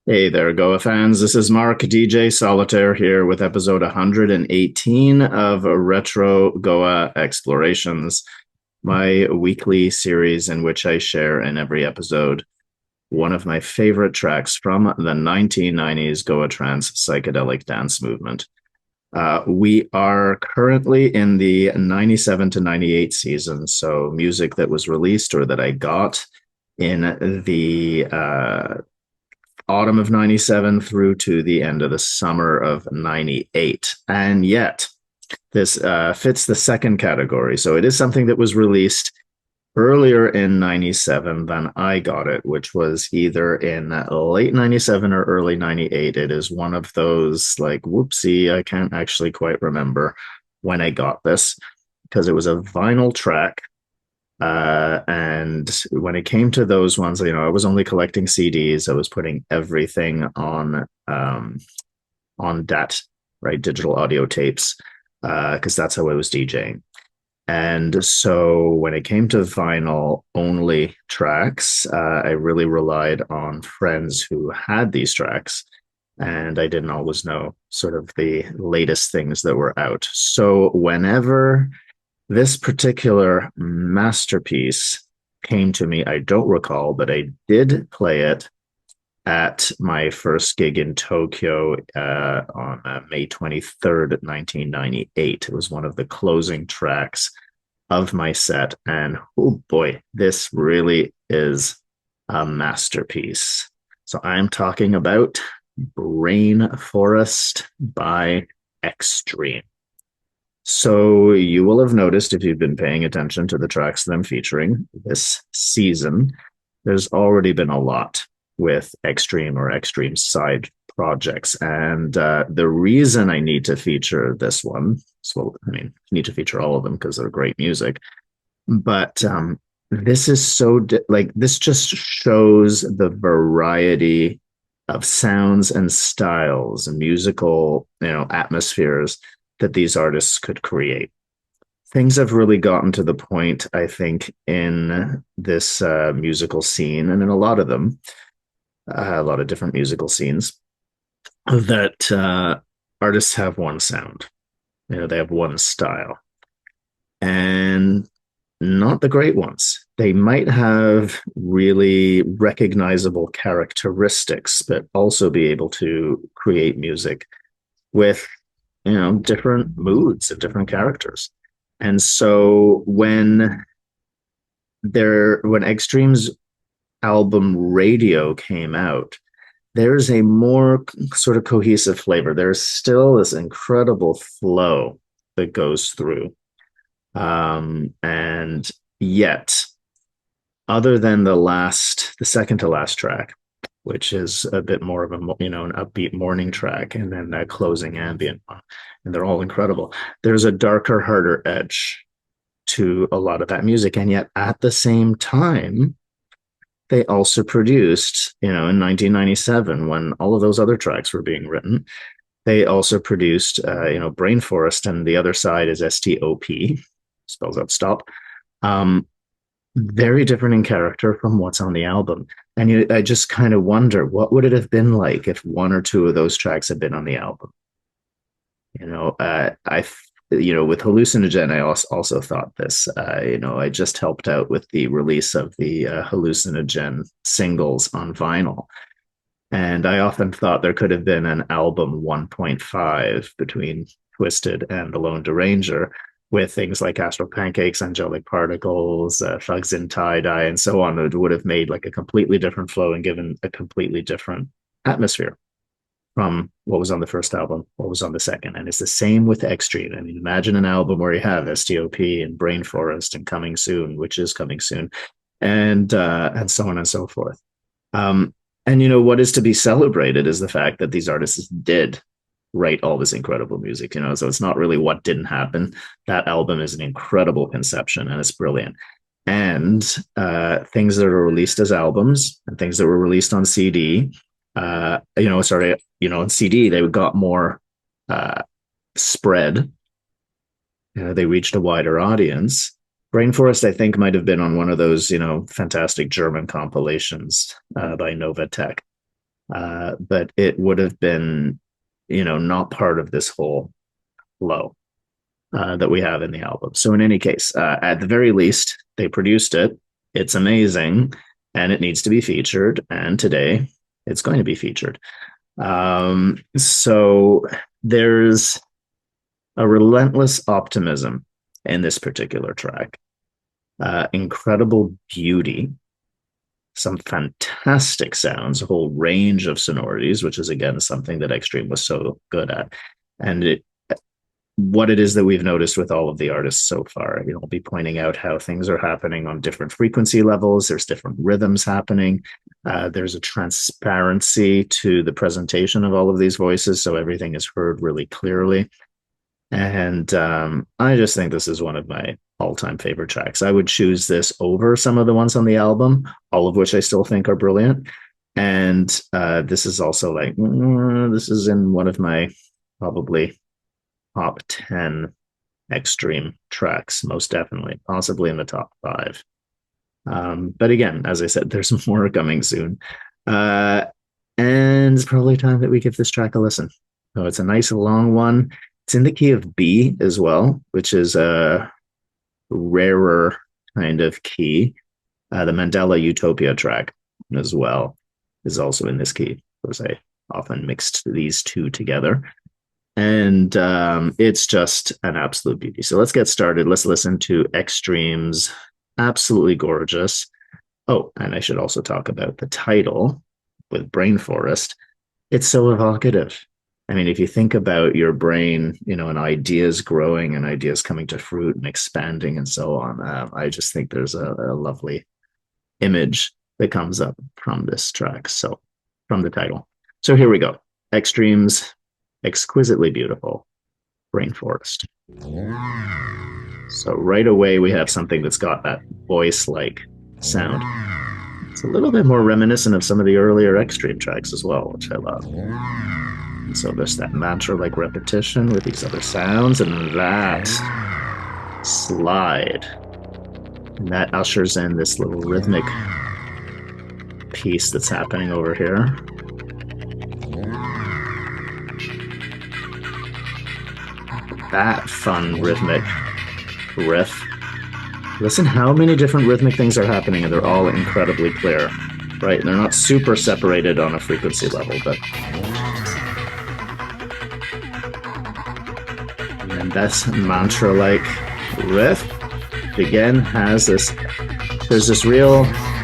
Hey there, Goa fans. This is Mark, DJ Solitaire here with episode 118 of Retro Goa Explorations, my weekly series in which I share in every episode one of my favorite tracks from the 1990s Goa Trance psychedelic dance movement. We are currently in the 97 to 98 season, so music that was released or that I got in the autumn of 97 through to the end of the summer of 98. And yet, this fits the second category. So it is something that was released earlier in 97 than I got it, which was either in late 97 or early 98. It is one of those like, whoopsie, I can't actually quite remember when I got this because it was a vinyl track. And when it came to those ones, I was only collecting CDs. I was putting everything on DAT, right, digital audio tapes, because that's how I was DJing. And so when it came to vinyl only tracks, I really relied on friends who had these tracks. And I didn't always know sort of the latest things that were out. So whenever this particular masterpiece came to me, I don't recall, but I did play it at my first gig in Tokyo on May 23rd, 1998. It was one of the closing tracks of my set. And oh boy, this really is a masterpiece. So I'm talking about Brain Forest by Extreme. So you will have noticed if you've been paying attention to the tracks that I'm featuring this season, there's already been a lot with Extreme or Extreme side projects. And the reason I need to feature this one, well, I mean, I need to feature all of them because they're great music. But this is so, this just shows the variety of sounds and styles and musical, atmospheres that these artists could create. Things have really gotten to the point, I think, in this musical scene and in a lot of them, a lot of different musical scenes, that artists have one sound. They have one style, and not the great ones. They might have really recognizable characteristics, but also be able to create music with different moods and different characters. And so when Extreme's album Radio came out, there's a more sort of cohesive flavor. There's still this incredible flow that goes through. And yet, other than the second to last track, which is a bit more of an upbeat morning track, and then that closing ambient one, and they're all incredible. There's a darker, harder edge to a lot of that music, and yet at the same time, they also produced, in 1997, when all of those other tracks were being written, they also produced, Brain Forest, and the other side is STOP, spells out stop. Very different in character from what's on the album. And I just kind of wonder, what would it have been like if one or two of those tracks had been on the album? With Hallucinogen, I also thought this. I just helped out with the release of the Hallucinogen singles on vinyl. And I often thought there could have been an album 1.5 between Twisted and The Lone Deranger, with things like Astral Pancakes, Angelic Particles, Thugs in Tie-Dye, and so on. It would have made like a completely different flow and given a completely different atmosphere from what was on the first album, what was on the second. And it's the same with Extreme. I mean, imagine an album where you have STOP and Brain Forest and Coming Soon, which is coming soon, and so on and so forth. And what is to be celebrated is the fact that these artists did write all this incredible music, so it's not really what didn't happen. That album is an incredible conception and it's brilliant. And things that are released as albums and things that were released on CD, on CD, they got more spread. They reached a wider audience. Brain Forest, I think, might have been on one of those, fantastic German compilations by Nova Tech. but it would have been, not part of this whole flow that we have in the album. So in any case, at the very least, they produced it. It's amazing, and it needs to be featured. And today, it's going to be featured. So there's a relentless optimism in this particular track, incredible beauty, some fantastic sounds, a whole range of sonorities, which is again something that Extreme was so good at. And what it is that we've noticed with all of the artists so far. I'll be pointing out how things are happening on different frequency levels. There's different rhythms happening. There's a transparency to the presentation of all of these voices, so everything is heard really clearly. And I just think this is one of my all-time favorite tracks. I would choose this over some of the ones on the album, all of which I still think are brilliant. And this is also this is in one of my probably top 10 Extreme tracks, most definitely, possibly in the top 5. But again, as I said, there's more coming soon. And it's probably time that we give this track a listen. So it's a nice long one. It's in the key of B as well, which is a rarer kind of key. The Mandela Utopia track as well is also in this key, because I often mixed these two together. And it's just an absolute beauty. So let's get started. Let's listen to Extreme's absolutely gorgeous. Oh, and I should also talk about the title with Brain Forest. It's so evocative. I mean, if you think about your brain, and ideas growing and ideas coming to fruit and expanding and so on, I just think there's a lovely image that comes up from this track. So from the title. So here we go. Extreme's exquisitely beautiful Rainforest. So right away we have something that's got that voice-like sound. It's a little bit more reminiscent of some of the earlier Extreme tracks as well, which I love. And so there's that mantra-like repetition with these other sounds, and that slide. And that ushers in this little rhythmic piece that's happening over here. That fun rhythmic riff. Listen how many different rhythmic things are happening, and they're all incredibly clear, right? And they're not super separated on a frequency level, but... And that's mantra-like riff, again, has this... There's this real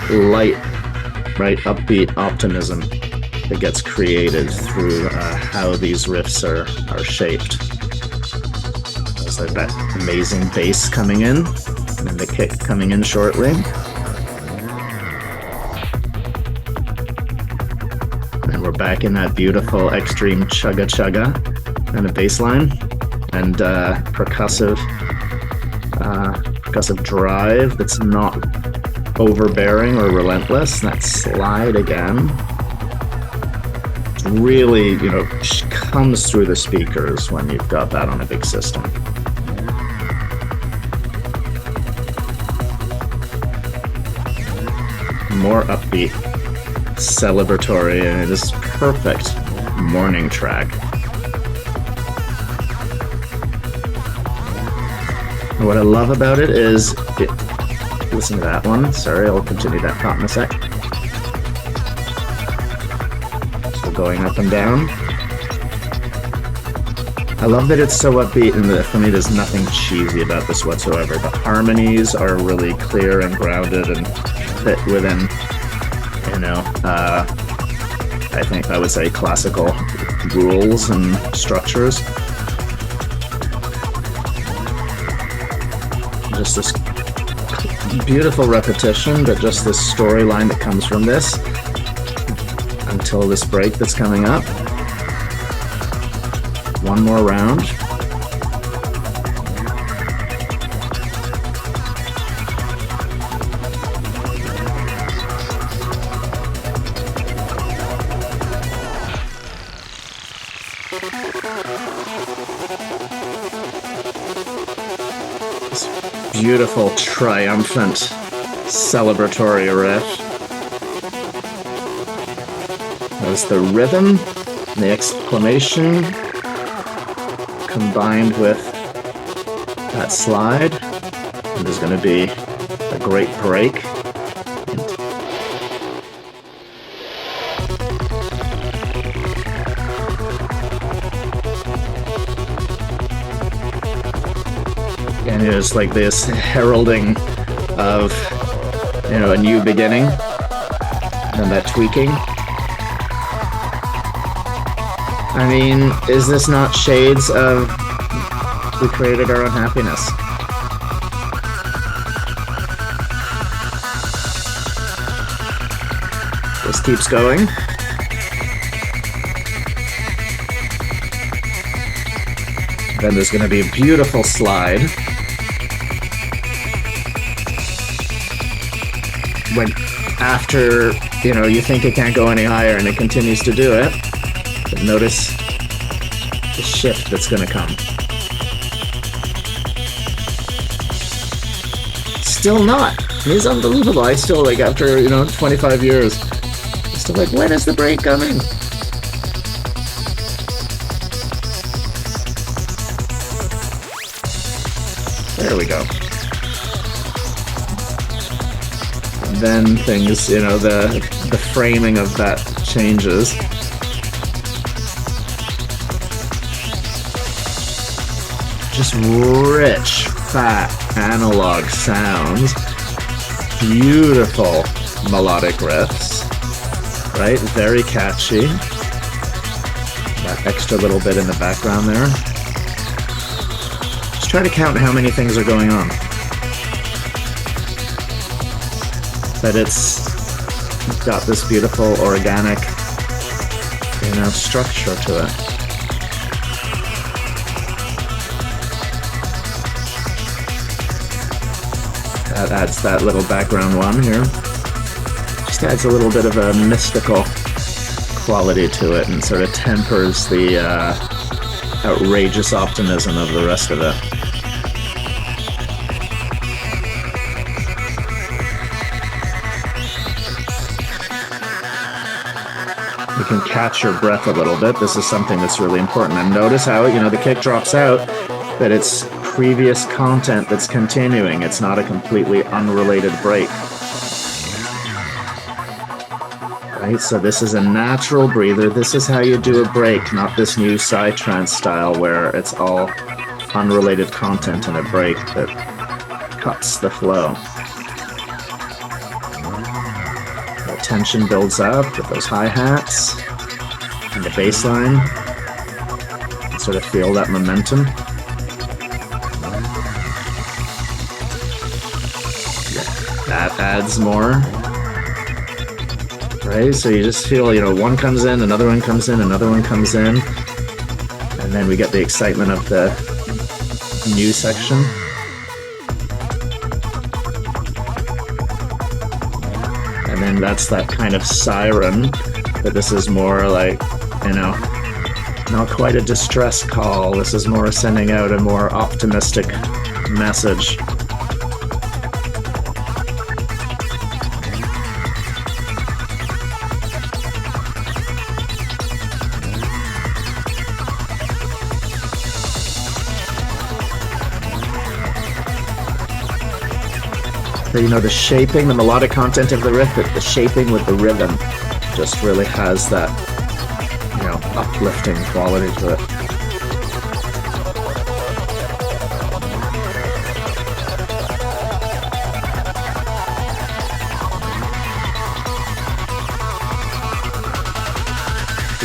light, right, upbeat optimism that gets created through how these riffs are shaped. There's like that amazing bass coming in, and the kick coming in shortly. And we're back in that beautiful Extreme chugga chugga and a bass line and percussive drive that's not overbearing or relentless. That slide again. It's really, comes through the speakers when you've got that on a big system. More upbeat, celebratory, and it is perfect morning track. And what I love about it is, listen to that one. Sorry, I'll continue that thought in a sec. So going up and down. I love that it's so upbeat, and for me there's nothing cheesy about this whatsoever. The harmonies are really clear and grounded and fit within, I think I would say classical rules and structures. Just this beautiful repetition, but just this storyline that comes from this until this break that's coming up. One more round. This beautiful, triumphant, celebratory riff. Notice the rhythm, the exclamation combined with that slide. And there's going to be a great break. And it's like this heralding of, you know, a new beginning, and that tweaking. I mean, is this not shades of we created our own happiness? This keeps going. Then there's going to be a beautiful slide. When after, you know, you think it can't go any higher and it continues to do it, but notice the shift that's going to come. Still not. It's unbelievable. I still, like, after, you know, 25 years, still like, when is the break coming? There we go. Then things, you know, the framing of that changes. Just rich, fat, analog sounds. Beautiful melodic riffs, right? Very catchy. That extra little bit in the background there. Just try to count how many things are going on. But it's got this beautiful organic, you know, structure to it. That adds that little background one here. Just adds a little bit of a mystical quality to it and sort of tempers the outrageous optimism of the rest of it. You can catch your breath a little bit. This is something that's really important. And notice how, you know, the kick drops out, but it's previous content that's continuing. It's not a completely unrelated break. Right? So this is a natural breather. This is how you do a break, not this new psytrance style where it's all unrelated content in a break that cuts the flow. Tension builds up with those hi-hats and the bass line. You sort of feel that momentum. That adds more. Right? So you just feel, you know, one comes in, another one comes in, another one comes in. And then we get the excitement of the new section. And then that's that kind of siren, but this is more like, you know, not quite a distress call. This is more sending out a more optimistic message. You know, the shaping, the melodic content of the riff, but the shaping with the rhythm just really has that, you know, uplifting quality to it.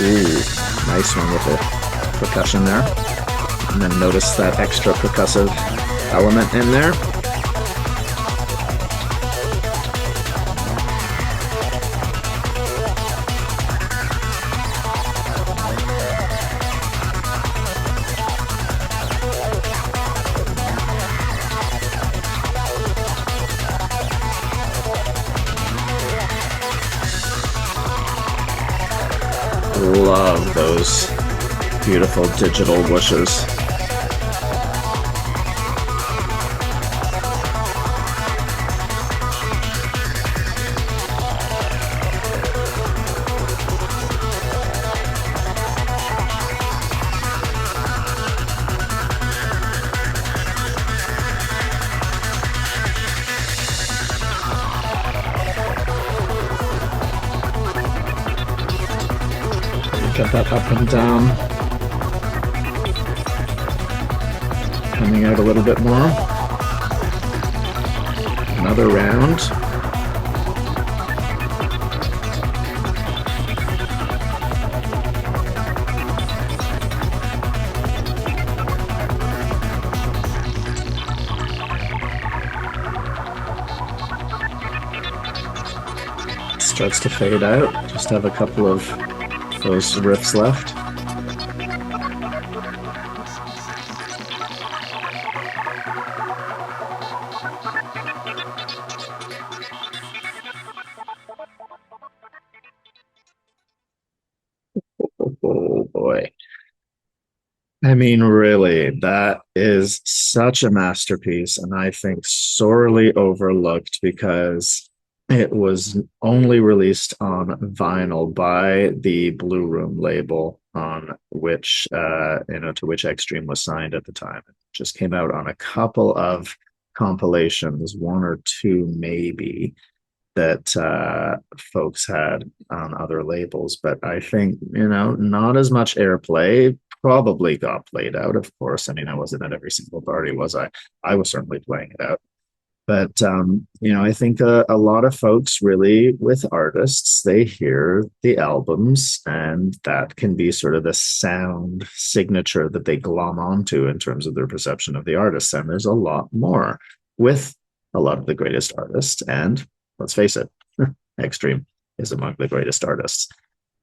Ooh, nice one with the percussion there. And then notice that extra percussive element in there. Love those beautiful digital whooshes. Get that up and down, coming out a little bit more. Another round. Starts to fade out. Just have a couple of those riffs left. Oh boy. I mean, really, that is such a masterpiece, and I think sorely overlooked because it was only released on vinyl by the Blue Room label, on which to which Extreme was signed at the time. It just came out on a couple of compilations, one or two maybe, that folks had on other labels. But I think, not as much airplay. Probably got played out, of course. I mean, I wasn't at every single party, was I? I was certainly playing it out. But, I think a lot of folks really, with artists, they hear the albums, and that can be sort of the sound signature that they glom onto in terms of their perception of the artist. And there's a lot more with a lot of the greatest artists. And let's face it, Extreme is among the greatest artists.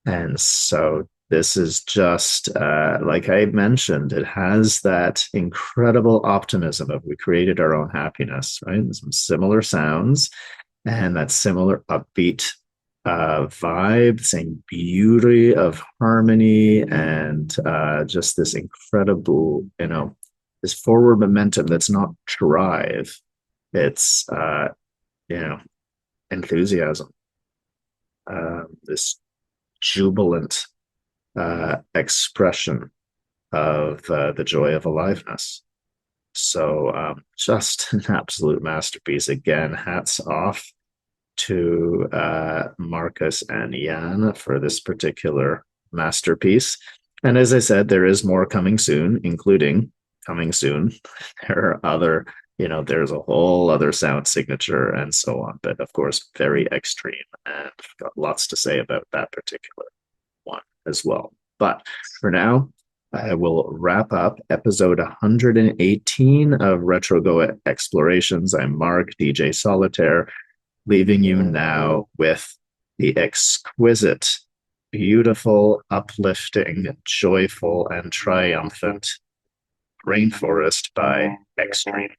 And so this is just, like I mentioned, it has that incredible optimism of we created our own happiness, right? Some similar sounds and that similar upbeat vibe, same beauty of harmony, and just this incredible, this forward momentum that's not drive. It's, you know, enthusiasm, this jubilant expression of the joy of aliveness. So just an absolute masterpiece. Again, hats off to Marcus and Jan for this particular masterpiece. And as I said, there is more coming soon, including coming soon. There are other, there's a whole other sound signature and so on. But of course, very extreme. And I've got lots to say about that particular one as well. But for now, I will wrap up episode 118 of Retro Goa Explorations. I'm Mark, DJ Solitaire, leaving you now with the exquisite, beautiful, uplifting, joyful, and triumphant Rainforest by Extreme.